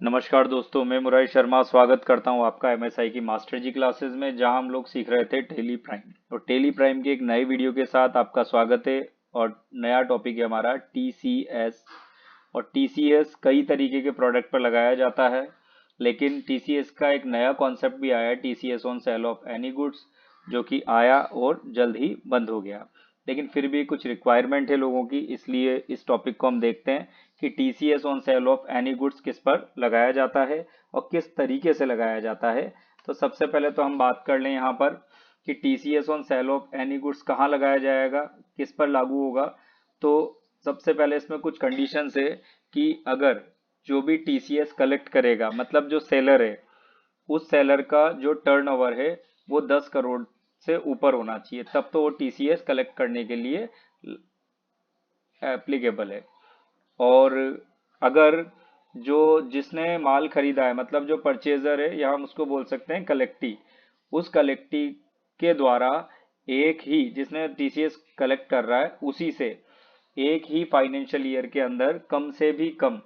नमस्कार दोस्तों, मैं मुरारी शर्मा स्वागत करता हूं आपका एमएसआई की मास्टर जी क्लासेस में, जहां हम लोग सीख रहे थे टेली प्राइम। और टेली प्राइम के एक नए वीडियो के साथ आपका स्वागत है। और नया टॉपिक है हमारा टीसीएस। और टीसीएस कई तरीके के प्रोडक्ट पर लगाया जाता है, लेकिन टीसीएस का एक नया कॉन्सेप्ट भी आया है, TCS on sale of any goods, जो कि आया और जल्द ही बंद हो गया। लेकिन फिर भी कुछ रिक्वायरमेंट है लोगों की, इसलिए इस टॉपिक को हम देखते हैं कि TCS on sale of any goods किस पर लगाया जाता है और किस तरीके से लगाया जाता है। तो सबसे पहले तो हम बात कर लें यहाँ पर कि TCS on sale of any goods कहाँ लगाया जाएगा, किस पर लागू होगा। तो सबसे पहले इसमें कुछ कंडीशंस है कि अगर जो भी टीसीएस कलेक्ट करेगा, मतलब जो सेलर है, उस सेलर का जो टर्नओवर है वो 10 करोड़ से ऊपर होना चाहिए, तब तो वो टीसीएस कलेक्ट करने के लिए एप्लीकेबल है। और अगर जो जिसने माल खरीदा है, मतलब जो परचेजर है, या हम उसको बोल सकते हैं कलेक्टी, उस कलेक्टी के द्वारा एक ही, जिसने टीसीएस कलेक्ट कर रहा है उसी से एक ही फाइनेंशियल ईयर के अंदर कम से भी कम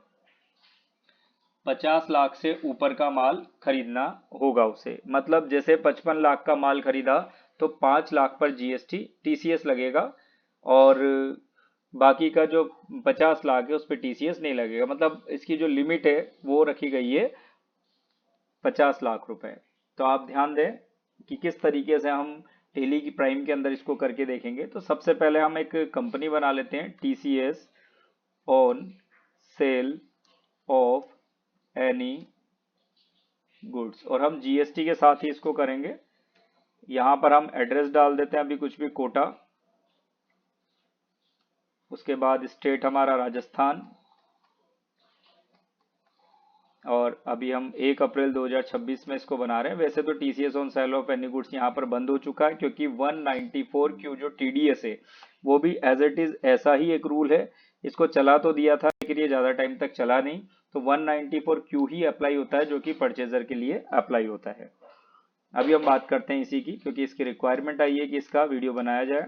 50 लाख से ऊपर का माल खरीदना होगा उसे। मतलब जैसे 55 लाख का माल खरीदा तो 5 लाख पर जीएसटी टीसीएस लगेगा, और बाकी का जो 50 लाख है उस पर टीसीएस नहीं लगेगा। मतलब इसकी जो लिमिट है वो रखी गई है 50 लाख रुपए। तो आप ध्यान दें कि किस तरीके से हम टेली की प्राइम के अंदर इसको करके देखेंगे। तो सबसे पहले हम एक कंपनी बना लेते हैं, TCS on sale of any goods, और हम जीएसटी के साथ ही इसको करेंगे। यहाँ पर हम एड्रेस डाल देते हैं अभी कुछ भी, कोटा। उसके बाद स्टेट हमारा राजस्थान, और अभी हम 1 अप्रैल 2026 में इसको बना रहे हैं। वैसे तो TCS on sale of any goods यहाँ पर बंद हो चुका है, क्योंकि 194 क्यू जो टीडीएस है वो भी एज इट इज ऐसा ही एक रूल है। इसको चला तो दिया था लेकिन ये ज़्यादा टाइम तक चला नहीं, तो 194 क्यू ही अप्लाई होता है, जो कि परचेजर के लिए अप्लाई होता है। अभी हम बात करते हैं इसी की, क्योंकि इसकी रिक्वायरमेंट आई है कि इसका वीडियो बनाया जाए।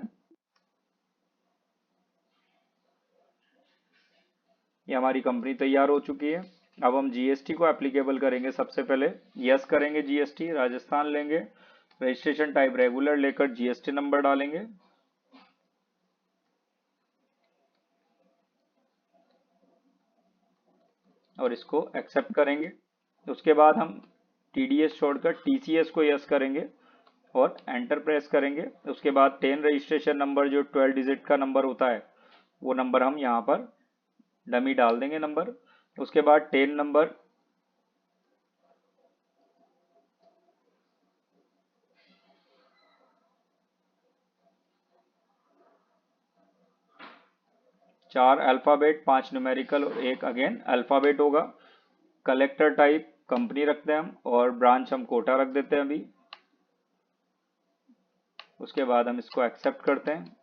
ये हमारी कंपनी तैयार हो चुकी है। अब हम जीएसटी को एप्लीकेबल करेंगे। सबसे पहले यस करेंगे, जीएसटी राजस्थान लेंगे, रजिस्ट्रेशन टाइप रेगुलर लेकर जीएसटी नंबर डालेंगे, और इसको एक्सेप्ट करेंगे। उसके बाद हम टीडीएस छोड़कर टीसीएस को यस करेंगे और एंटर प्रेस करेंगे। उसके बाद 10 रजिस्ट्रेशन नंबर, जो 12 डिजिट का नंबर होता है, वो नंबर हम यहाँ पर डमी डाल देंगे नंबर। उसके बाद 10 नंबर, चार अल्फाबेट, 5 न्यूमेरिकल और एक अगेन अल्फाबेट होगा। कलेक्टर टाइप कंपनी रखते हैं हम, और ब्रांच हम कोटा रख देते हैं अभी। उसके बाद हम इसको एक्सेप्ट करते हैं।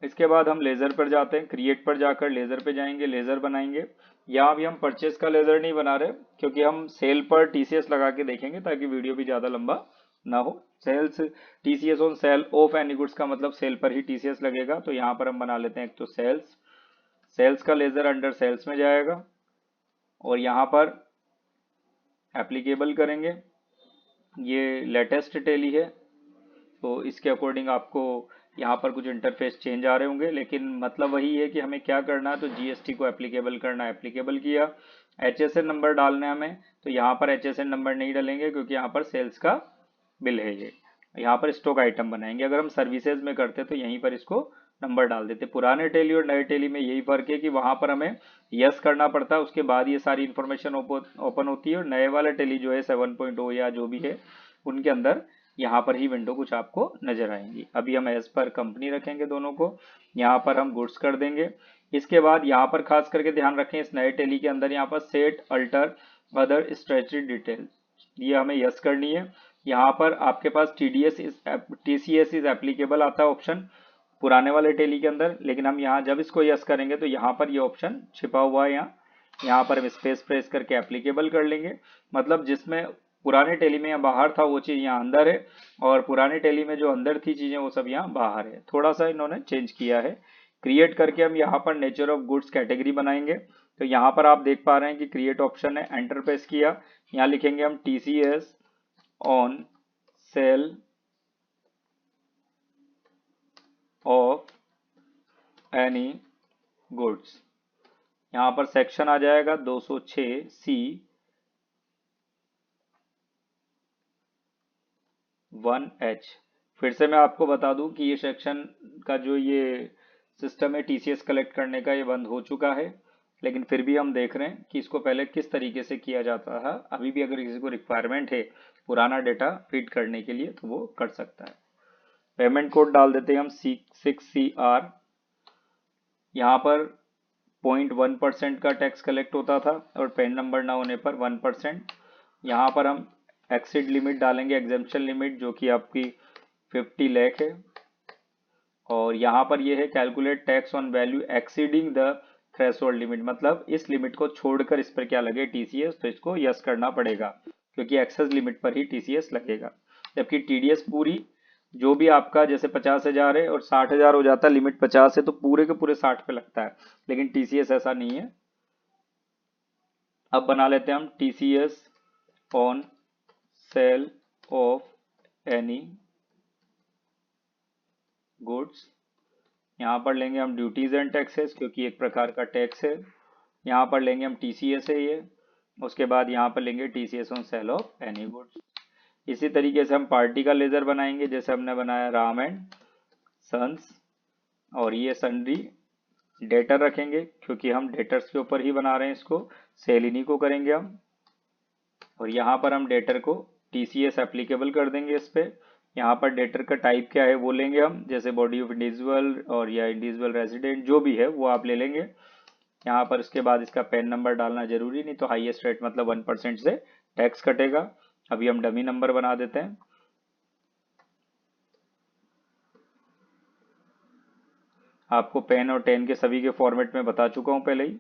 इसके बाद हम लेजर पर जाते हैं, क्रिएट पर जाकर लेजर पे जाएंगे, लेजर बनाएंगे। यहाँ भी हम परचेस का लेजर नहीं बना रहे, क्योंकि हम सेल पर टीसीएस लगा के देखेंगे, ताकि वीडियो भी ज्यादा लंबा ना हो। Sales, TCS on sale of any goods का मतलब सेल पर ही टीसीएस लगेगा। तो यहाँ पर हम बना लेते हैं एक तो सेल्स, सेल्स का लेजर अंडर सेल्स में जाएगा, और यहाँ पर एप्लीकेबल करेंगे। ये लेटेस्ट टेली है, तो इसके अकॉर्डिंग आपको यहाँ पर कुछ इंटरफेस चेंज आ रहे होंगे, लेकिन मतलब वही है कि हमें क्या करना है, तो जीएसटी को एप्लीकेबल करना है। एप्लीकेबल किया, एचएसएन नंबर डालना है हमें। तो यहाँ पर एचएसएन नंबर नहीं डालेंगे, क्योंकि यहाँ पर सेल्स का बिल है ये। यहाँ पर स्टॉक आइटम बनाएंगे। अगर हम सर्विसेज में करते तो यहीं पर इसको नंबर डाल देते। पुराने टेली और नए टेली में यही फर्क है कि वहां पर हमें यस करना पड़ता है, उसके बाद ये सारी इन्फॉर्मेशन ओपन होती है। और नए वाला टेली जो है 7.0 या जो भी है, उनके अंदर यहाँ पर ही विंडो कुछ आपको नजर आएंगी। अभी हम एज पर कंपनी रखेंगे दोनों को, यहाँ पर हम गुड्स कर देंगे। इसके बाद यहाँ पर खास करके ध्यान रखें, इस नए टेली के अंदर यहाँ पर set alter other strategy detail, ये हमें यस करनी है। यहाँ पर आपके पास टीसीएस इज एप्लीकेबल आता है ऑप्शन पुराने वाले टेली के अंदर, लेकिन हम यहाँ जब इसको यस करेंगे तो यहाँ पर ये ऑप्शन छिपा हुआ है। यहाँ पर हम स्पेस प्रेस करके एप्लीकेबल कर लेंगे। मतलब जिसमें पुराने टेली में यहाँ बाहर था वो चीज़ यहाँ अंदर है, और पुराने टेली में जो अंदर थी चीज़ें वो सब यहाँ बाहर है। थोड़ा सा इन्होंने चेंज किया है, क्रिएट करके हम यहाँ पर नेचर ऑफ गुड्स कैटेगरी बनाएंगे। तो यहाँ पर आप देख पा रहे हैं कि क्रिएट ऑप्शन है, एंटर प्रेस किया, यहाँ लिखेंगे हम TCS on sale of any goods. यहाँ पर सेक्शन आ जाएगा 206 सी 1H। फिर से मैं आपको बता दूं कि ये सेक्शन का जो ये सिस्टम है टीसीएस कलेक्ट करने का, ये बंद हो चुका है, लेकिन फिर भी हम देख रहे हैं कि इसको पहले किस तरीके से किया जाता है। अभी भी अगर किसी को रिक्वायरमेंट है पुराना डेटा फीड करने के लिए तो वो कर सकता है। पेमेंट कोड डाल देते हैं हम 6CR। यहाँ पर 0.1% का टैक्स कलेक्ट होता था और पैन नंबर ना होने पर 1%। यहाँ पर हम एक्सीड लिमिट डालेंगे, एग्जेम्पशन लिमिट, जो कि आपकी 50 लाख है। और यहाँ पर ये है calculate tax on value exceeding the threshold limit, मतलब इस लिमिट को छोड़कर इस पर क्या लगे टीसीएस, तो इसको यस करना पड़ेगा क्योंकि एक्सेस लिमिट पर ही टीसीएस लगेगा। जबकि टीडीएस पूरी जो भी आपका जैसे 50,000 है और 60,000 हो जाता है, लिमिट 50 है तो पूरे के पूरे 60 पे लगता है, लेकिन टीसीएस ऐसा नहीं है। अब बना लेते हैं हम TCS on sale of any goods. यहाँ पर लेंगे हम ड्यूटीज एंड टैक्सेस क्योंकि एक प्रकार का टैक्स है। यहाँ पर लेंगे हम टीसीएस है ये, उसके बाद यहाँ पर लेंगे TCS on sale of any goods. इसी तरीके से हम पार्टी का लेजर बनाएंगे जैसे हमने बनाया राम एंड सन्स, और ये सन्ड्री डेटर रखेंगे क्योंकि हम डेटर्स के ऊपर ही बना रहे हैं इसको, सेल इन्हीं को करेंगे हम। और यहाँ पर हम डेटर को टीसीएस एप्लीकेबल कर देंगे इस पे। यहाँ पर डेटर का टाइप क्या है वो लेंगे हम, जैसे बॉडी ऑफ इंडिविजुअल और या इंडिविजुअल रेजिडेंट जो भी है वो आप ले लेंगे। यहाँ पर उसके बाद इसका पैन नंबर डालना जरूरी, नहीं तो हाईएस्ट रेट मतलब 1% से टैक्स कटेगा। अभी हम डमी नंबर बना देते हैं। आपको पेन और 10 के सभी के फॉर्मेट में बता चुका हूं पहले ही।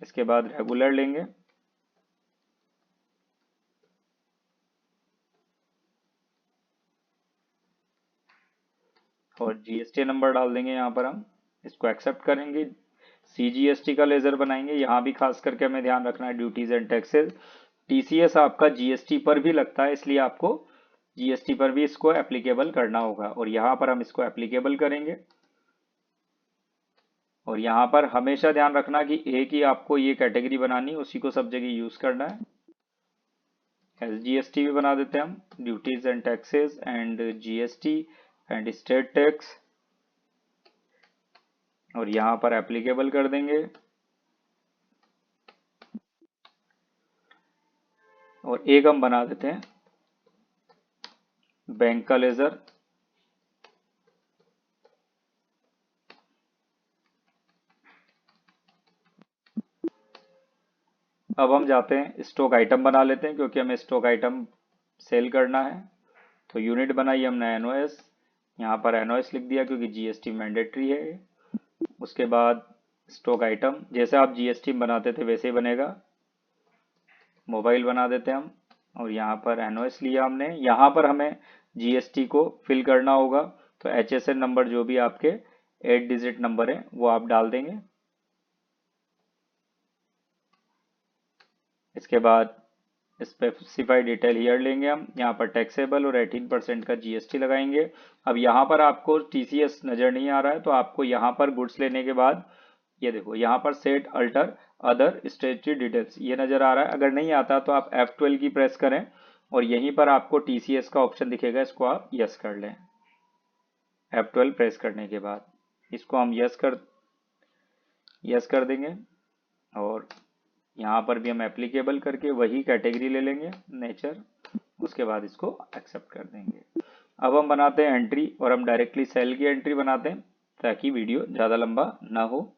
इसके बाद रेगुलर लेंगे और जीएसटी नंबर डाल देंगे। यहाँ पर हम इसको एक्सेप्ट करेंगे, सीजीएसटी का लेजर बनाएंगे। यहाँ भी खास करके हमें ध्यान रखना है ड्यूटीज एंड टैक्सेस, टीसीएस आपका जीएसटी पर भी लगता है, इसलिए आपको जीएसटी पर भी इसको एप्लीकेबल करना होगा। और यहाँ पर हम इसको एप्लीकेबल करेंगे। और यहाँ पर हमेशा ध्यान रखना कि एक ही आपको ये कैटेगरी बनानी, उसी को सब जगह यूज करना है। एसजीएसटी भी बना देते हैं हम, duties and taxes and GST and state tax, और यहाँ पर एप्लीकेबल कर देंगे। और एक हम बना देते हैं बैंक का लेजर। अब हम जाते हैं स्टॉक आइटम बना लेते हैं क्योंकि हमें स्टॉक आइटम सेल करना है। तो यूनिट बनाई हमने एनओएस, यहाँ पर एनओएस लिख दिया क्योंकि जीएसटी मैंडेटरी है। उसके बाद स्टॉक आइटम जैसे आप जीएसटी बनाते थे वैसे ही बनेगा। मोबाइल बना देते हैं हम, और यहाँ पर एनओएस लिया हमने। यहाँ पर हमें जीएसटी को फिल करना होगा, तो एचएसएन नंबर जो भी आपके 8 डिजिट नंबर है वो आप डाल देंगे। इसके बाद स्पेसिफाई डिटेल ईयर लेंगे हम, यहाँ पर टैक्सेबल और 18% का जीएसटी लगाएंगे। अब यहाँ पर आपको टीसीएस नजर नहीं आ रहा है तो आपको यहाँ पर गुड्स लेने के बाद ये देखो यहाँ पर सेट अल्टर अदर स्टेटरी डिटेल्स ये नजर आ रहा है। अगर नहीं आता तो आप F12 की प्रेस करें और यहीं पर आपको टीसीएस का ऑप्शन दिखेगा, इसको आप यस कर लें। F12 प्रेस करने के बाद इसको हम यस कर देंगे। और यहाँ पर भी हम एप्लीकेबल करके वही कैटेगरी ले लेंगे नेचर, उसके बाद इसको एक्सेप्ट कर देंगे। अब हम बनाते हैं एंट्री, और हम डायरेक्टली सेल की एंट्री बनाते हैं ताकि वीडियो ज़्यादा लंबा ना हो।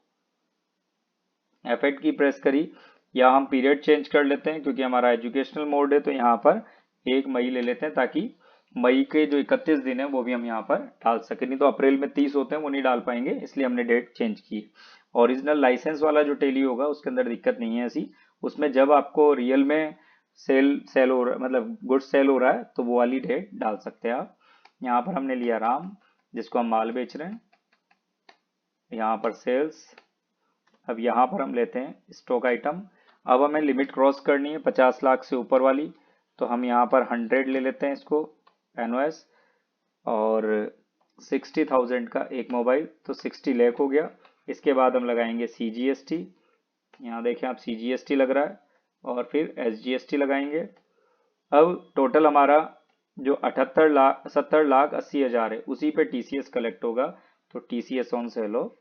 F8 की प्रेस करी, या हम पीरियड चेंज कर लेते हैं क्योंकि हमारा एजुकेशनल मोड है, तो यहाँ पर 1 मई ले लेते हैं ताकि मई के जो 31 दिन है वो भी हम यहाँ पर डाल सकें। नहीं तो अप्रैल में 30 होते हैं वो नहीं डाल पाएंगे, इसलिए हमने डेट चेंज की। ओरिजिनल लाइसेंस वाला जो टेली होगा उसके अंदर दिक्कत नहीं है ऐसी, उसमें जब आपको रियल में सेल हो रहा है, मतलब गुड्स सेल हो रहा है, तो वो वाली डेट डाल सकते हैं आप। यहाँ पर हमने लिया राम जिसको हम माल बेच रहे हैं। यहाँ पर सेल्स। अब यहाँ पर हम लेते हैं स्टॉक आइटम। अब हमें लिमिट क्रॉस करनी है 50 लाख से ऊपर वाली, तो हम यहाँ पर 100 ले लेते हैं इसको एनओएस, और 60,000 का एक मोबाइल, तो 60 लाख हो गया। इसके बाद हम लगाएंगे CGST, यहाँ देखें आप CGST लग रहा है, और फिर SGST लगाएंगे। अब टोटल हमारा जो 70,80,000 है उसी पे TCS कलेक्ट होगा, तो TCS on sale of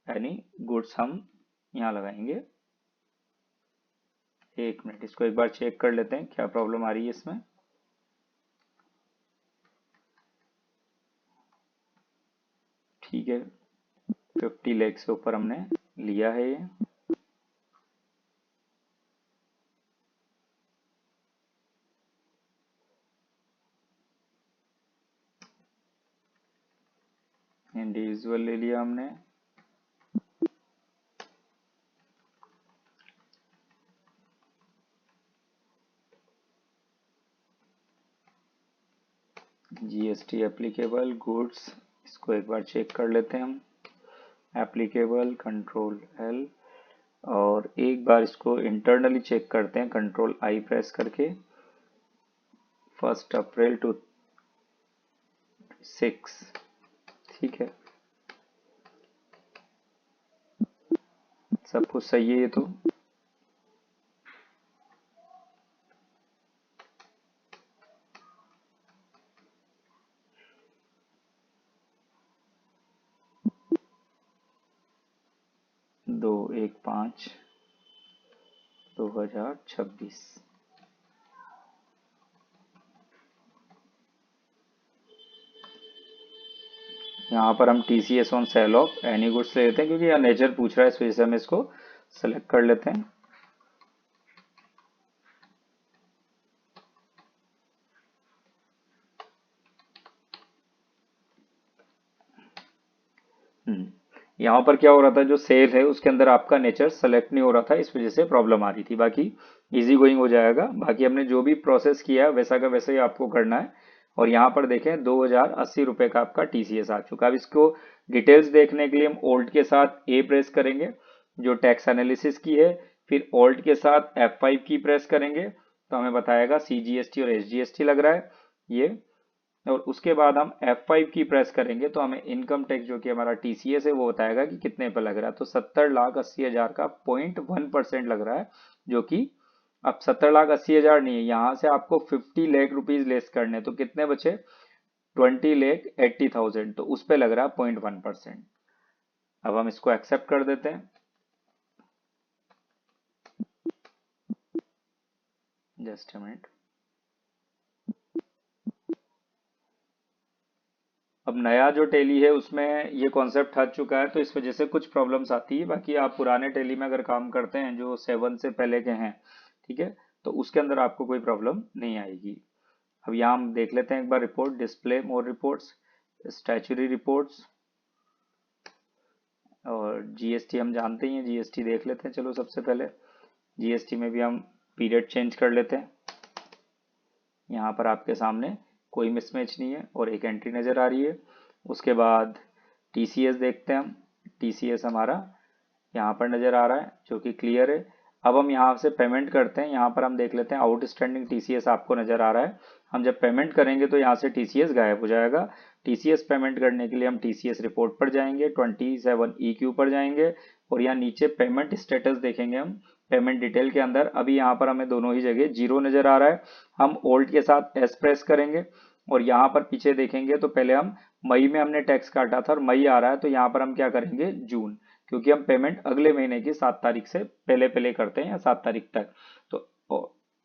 any goods हम यहाँ लगाएंगे। एक मिनट, इसको एक बार चेक कर लेते हैं क्या प्रॉब्लम आ रही है इसमें। ठीक है, 50 लाख से ऊपर हमने लिया है ये। इंडिविजुअल ले लिया हमने। GST एप्लीकेबल गुड्स, इसको एक बार चेक कर लेते हैं हम। एप्लीकेबल कंट्रोल L, और एक बार इसको इंटरनली चेक करते हैं कंट्रोल I प्रेस करके। 1 अप्रैल to 6, ठीक है, सब कुछ सही है ये तो। दो 1/5/2026। यहाँ पर हम TCS on sale of any goods ले लेते हैं, क्योंकि यहाँ नेचर पूछ रहा है, इस वजह से हम इसको सेलेक्ट कर लेते हैं। यहाँ पर क्या हो रहा था, जो सेल है उसके अंदर आपका नेचर सेलेक्ट नहीं हो रहा था, इस वजह से प्रॉब्लम आ रही थी। बाकी इजी गोइंग हो जाएगा। बाकी हमने जो भी प्रोसेस किया है वैसा का वैसा ही आपको करना है। और यहाँ पर देखें 2080 रुपए का आपका TCS आ चुका है। अब इसको डिटेल्स देखने के लिए हम ओल्ट के साथ A प्रेस करेंगे जो टैक्स एनालिसिस की है, फिर ओल्ट के साथ F5 की प्रेस करेंगे तो हमें बताएगा CGST और SGST लग रहा है ये। और उसके बाद हम F5 की प्रेस करेंगे तो हमें इनकम टैक्स जो कि हमारा TCS है वो बताएगा कि कितने पर लग रहा है। तो 70,80,000 का 0.1% लग रहा है, जो कि अब 70,80,000 नहीं है, यहाँ से आपको 50 लाख रुपीज लेस करने, तो कितने बचे 20,80,000, तो उस पे लग रहा है 0.1%। अब हम इसको एक्सेप्ट कर देते हैं। Just a minute. अब नया जो टेली है उसमें ये कॉन्सेप्ट हट चुका है, तो इस वजह से कुछ प्रॉब्लम्स आती है। बाकी आप पुराने टेली में अगर काम करते हैं जो 7 से पहले के हैं, ठीक है, तो उसके अंदर आपको कोई प्रॉब्लम नहीं आएगी। अब यहाँ हम देख लेते हैं एक बार रिपोर्ट, डिस्प्ले मोर रिपोर्ट्स, स्टैचुरी रिपोर्ट्स, और GST हम जानते ही हैं, GST देख लेते हैं। चलो सबसे पहले GST में भी हम पीरियड चेंज कर लेते हैं। यहाँ पर आपके सामने कोई मिसमैच नहीं है और एक एंट्री नज़र आ रही है। उसके बाद TCS देखते हैं हम। TCS हमारा यहाँ पर नज़र आ रहा है जो कि क्लियर है। अब हम यहाँ से पेमेंट करते हैं। यहाँ पर हम देख लेते हैं आउटस्टैंडिंग TCS आपको नज़र आ रहा है। हम जब पेमेंट करेंगे तो यहाँ से TCS गायब हो जाएगा। TCS पेमेंट करने के लिए हम TCS रिपोर्ट पर जाएंगे, 27EQ पर जाएंगे, और यहाँ नीचे पेमेंट स्टेटस देखेंगे हम। पेमेंट डिटेल के अंदर अभी यहाँ पर हमें दोनों ही जगह जीरो नज़र आ रहा है। हम ओल्ड के साथ S प्रेस करेंगे और यहाँ पर पीछे देखेंगे तो पहले हम मई में हमने टैक्स काटा था और मई आ रहा है, तो यहाँ पर हम क्या करेंगे जून, क्योंकि हम पेमेंट अगले महीने की 7 तारीख से पहले पहले करते हैं या 7 तारीख तक। तो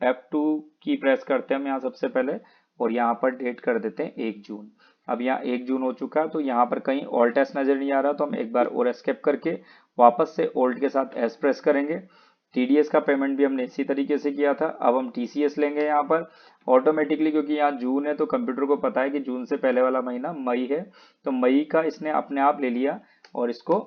F2 की प्रेस करते हैं हम यहाँ सबसे पहले, और यहाँ पर डेट कर देते हैं 1 जून। अब यहाँ 1 जून हो चुका है, तो यहाँ पर कहीं ऑल्ट एस नजर नहीं आ रहा, तो हम एक बार और एस्केप करके वापस से ओल्ट के साथ एस प्रेस करेंगे। TDS का पेमेंट भी हमने इसी तरीके से किया था। अब हम TCS लेंगे यहाँ पर ऑटोमेटिकली, क्योंकि यहाँ जून है तो कंप्यूटर को पता है कि जून से पहले वाला महीना मई है, तो मई का इसने अपने आप ले लिया और इसको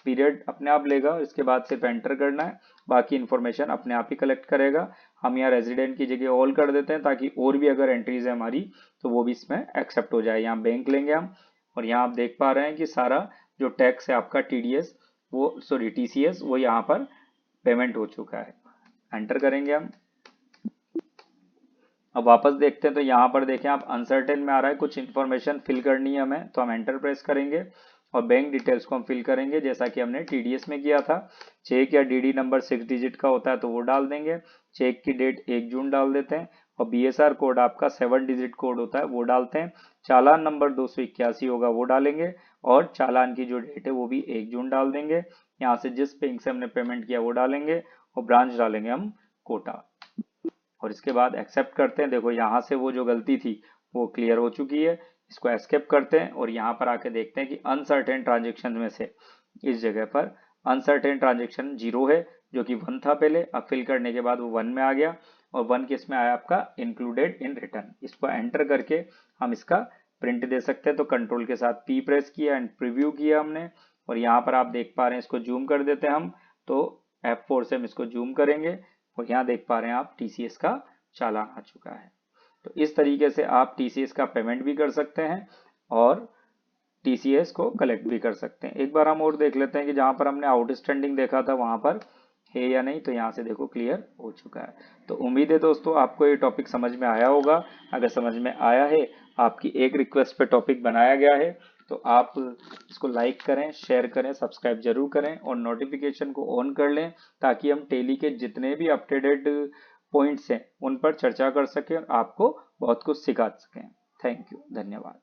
पीरियड अपने आप लेगा और इसके बाद सिर्फ एंटर करना है, बाकी इन्फॉर्मेशन अपने आप ही कलेक्ट करेगा। हम यहाँ रेजिडेंट की जगह ऑल कर देते हैं ताकि और भी अगर एंट्रीज है हमारी तो वो भी इसमें एक्सेप्ट हो जाए। यहाँ बैंक लेंगे हम, और यहाँ आप देख पा रहे हैं कि सारा जो टैक्स है आपका टीडीएस वो सॉरी टीसीएस वो यहाँ पर पेमेंट हो चुका है। एंटर करेंगे हम। अब वापस देखते हैं तो यहाँ पर देखें आप अनसर्टेन में आ रहा है, कुछ इन्फॉर्मेशन फिल करनी है हमें, तो हम एंटर प्रेस करेंगे और बैंक डिटेल्स को हम फिल करेंगे जैसा कि हमने टीडीएस में किया था। चेक या डीडी नंबर 6 डिजिट का होता है तो वो डाल देंगे। चेक की डेट 1 जून डाल देते हैं और बीएसआर कोड आपका 7 डिजिट कोड होता है वो डालते हैं। चालान नंबर 281 होगा वो डालेंगे और चालान की जो डेट है वो भी 1 जून डाल देंगे। यहाँ से जिस बैंक से हमने पेमेंट किया वो डालेंगे और ब्रांच डालेंगे हम कोटा और इसके बाद एक्सेप्ट करते हैं। देखो यहाँ से वो जो गलती थी वो क्लियर हो चुकी है। इसको एस्केप करते हैं और यहाँ पर आके देखते हैं कि अनसर्टेन ट्रांजेक्शन में से इस जगह पर अनसर्टेन ट्रांजेक्शन 0 है जो कि 1 था पहले, अब फिल करने के बाद वो 1 में आ गया और 1 किस में आया आपका इंक्लूडेड इन रिटर्न। इसको एंटर करके हम इसका प्रिंट दे सकते हैं। तो कंट्रोल के साथ पी प्रेस किया एंड प्रीव्यू किया हमने और यहाँ पर आप देख पा रहे हैं, इसको जूम कर देते हैं हम, तो F4 से हम इसको जूम करेंगे और यहाँ देख पा रहे हैं आप टीसीएस का चालान आ चुका है। तो इस तरीके से आप टीसीएस का पेमेंट भी कर सकते हैं और टीसीएस को कलेक्ट भी कर सकते हैं। एक बार हम और देख लेते हैं कि जहां पर हमने आउटस्टैंडिंग देखा था वहां पर है या नहीं, तो यहाँ से देखो क्लियर हो चुका है। तो उम्मीद है दोस्तों आपको ये टॉपिक समझ में आया होगा। अगर समझ में आया है, आपकी एक रिक्वेस्ट पे टॉपिक बनाया गया है, तो आप इसको लाइक करें, शेयर करें, सब्सक्राइब जरूर करें और नोटिफिकेशन को ऑन कर लें ताकि हम टेली के जितने भी अपडेटेड पॉइंट्स हैं उन पर चर्चा कर सकें और आपको बहुत कुछ सिखा सकें। थैंक यू, धन्यवाद।